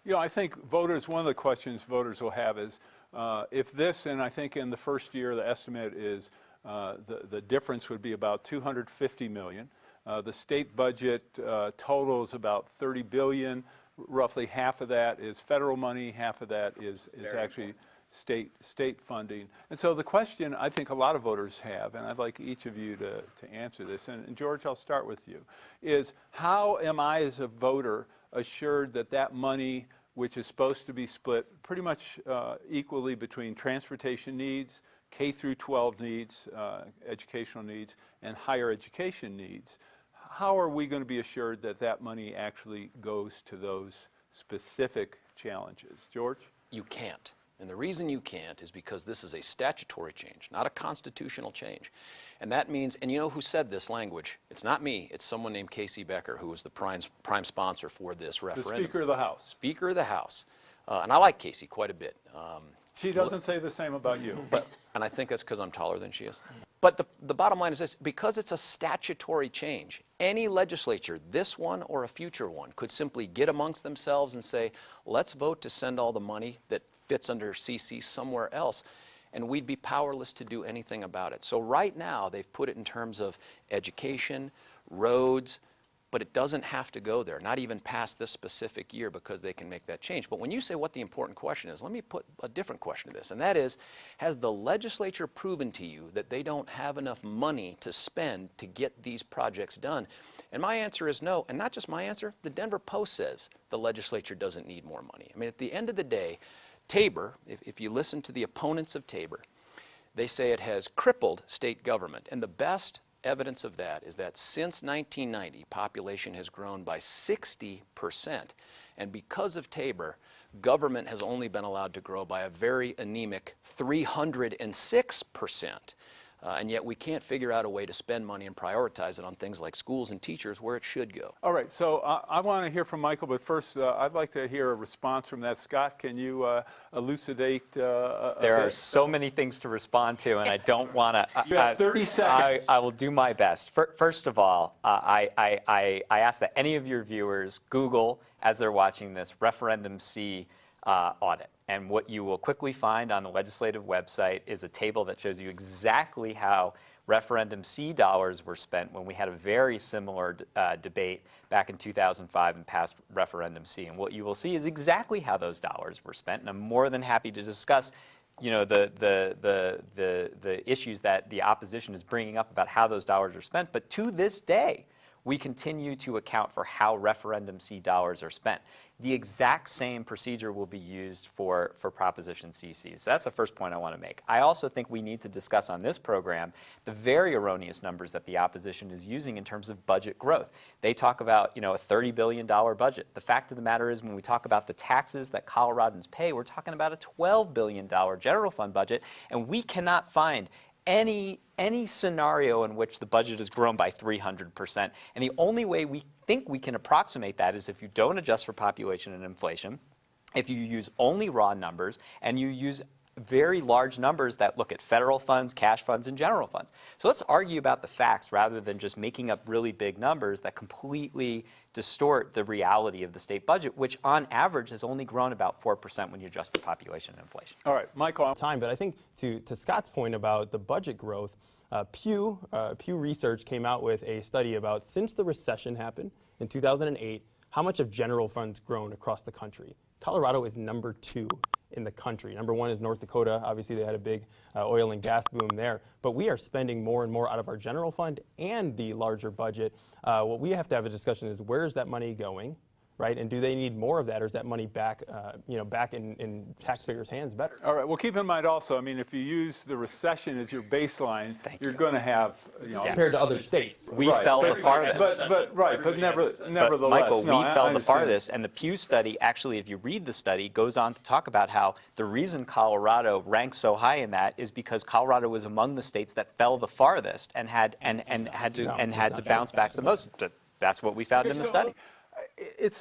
You know, I think voters, one of the questions voters will have is, if this, and I think in the first year the estimate is the difference would be about $250 million. The state budget total is about $30 billion. Roughly half of that is federal money, half of that is actually state funding. And so the question I think a lot of voters have, and I'd like each of you to answer this, and George, I'll start with you, is how am I as a voter assured that that money, which is supposed to be split pretty much equally between transportation needs, K through 12 needs, educational needs, and higher education needs, how are we going to be assured that that money actually goes to those specific challenges? George? You can't. And the reason you can't is because this is a statutory change, not a constitutional change. And that means, and you know who said this language? It's not me, it's someone named Casey Becker, who was the prime sponsor for this referendum. The Speaker of the House. Speaker of the House. And I like Casey quite a bit. She doesn't say the same about you. And I think that's because I'm taller than she is. But the bottom line is this, because it's a statutory change, any legislature, this one or a future one, could simply get amongst themselves and say, let's vote to send all the money that fits under CC somewhere else, and we'd be powerless to do anything about it. So right now, they've put it in terms of education, roads, but it doesn't have to go there, not even past this specific year, because they can make that change. But when you say what the important question is, let me put a different question to this, and that is, has the legislature proven to you that they don't have enough money to spend to get these projects done? And my answer is no, and not just my answer, the Denver Post says the legislature doesn't need more money. I mean, at the end of the day, Tabor, if you listen to the opponents of Tabor, they say it has crippled state government, and the best evidence of that is that since 1990, population has grown by 60%, and because of Tabor, government has only been allowed to grow by a very anemic 306%. And yet we can't figure out a way to spend money and prioritize it on things like schools and teachers where it should go. All right, so I want to hear from Michael, but first I'd like to hear a response from that. Scott, can you elucidate? There are so many things to respond to, and I don't want to. You have 30 seconds. I will do my best. First of all, I ask that any of your viewers Google, as they're watching this, Referendum C audit. And what you will quickly find on the legislative website is a table that shows you exactly how Referendum C dollars were spent when we had a very similar debate back in 2005 and passed Referendum C. And what you will see is exactly how those dollars were spent. And I'm more than happy to discuss, you know, the issues that the opposition is bringing up about how those dollars are spent. But to this day, we continue to account for how Referendum C dollars are spent. The exact same procedure will be used for Proposition CC. So that's the first point I want to make. I also think we need to discuss on this program the very erroneous numbers that the opposition is using in terms of budget growth. They talk about, you know, a $30 billion budget. The fact of the matter is, when we talk about the taxes that Coloradans pay, we're talking about a $12 billion general fund budget, and we cannot find any scenario in which the budget has grown by 300%. And the only way we think we can approximate that is if you don't adjust for population and inflation, if you use only raw numbers, and you use very large numbers that look at federal funds, cash funds, and general funds. So let's argue about the facts rather than just making up really big numbers that completely distort the reality of the state budget, which on average has only grown about 4% when you adjust for population and inflation. All right, Michael. But I think to Scott's point about the budget growth, Pew Research came out with a study about, since the recession happened in 2008, how much have general funds grown across the country. Colorado is number 2 in the country. Number 1 is North Dakota. Obviously, they had a big oil and gas boom there. But we are spending more and more out of our general fund and the larger budget. What we have to have a discussion is, where is that money going, right? And do they need more of that, or is that money back, back in taxpayers' hands better? All right. Well, keep in mind also, I mean, if you use the recession as your baseline, you're going to have, compared to other states. We fell the farthest. But nevertheless. Michael, no, we fell the understand. farthest, and the Pew study, actually, if you read the study, goes on to talk about how the reason Colorado ranks so high in that is because Colorado was among the states that fell the farthest and had to bounce back the most. That's what we found in the study. It's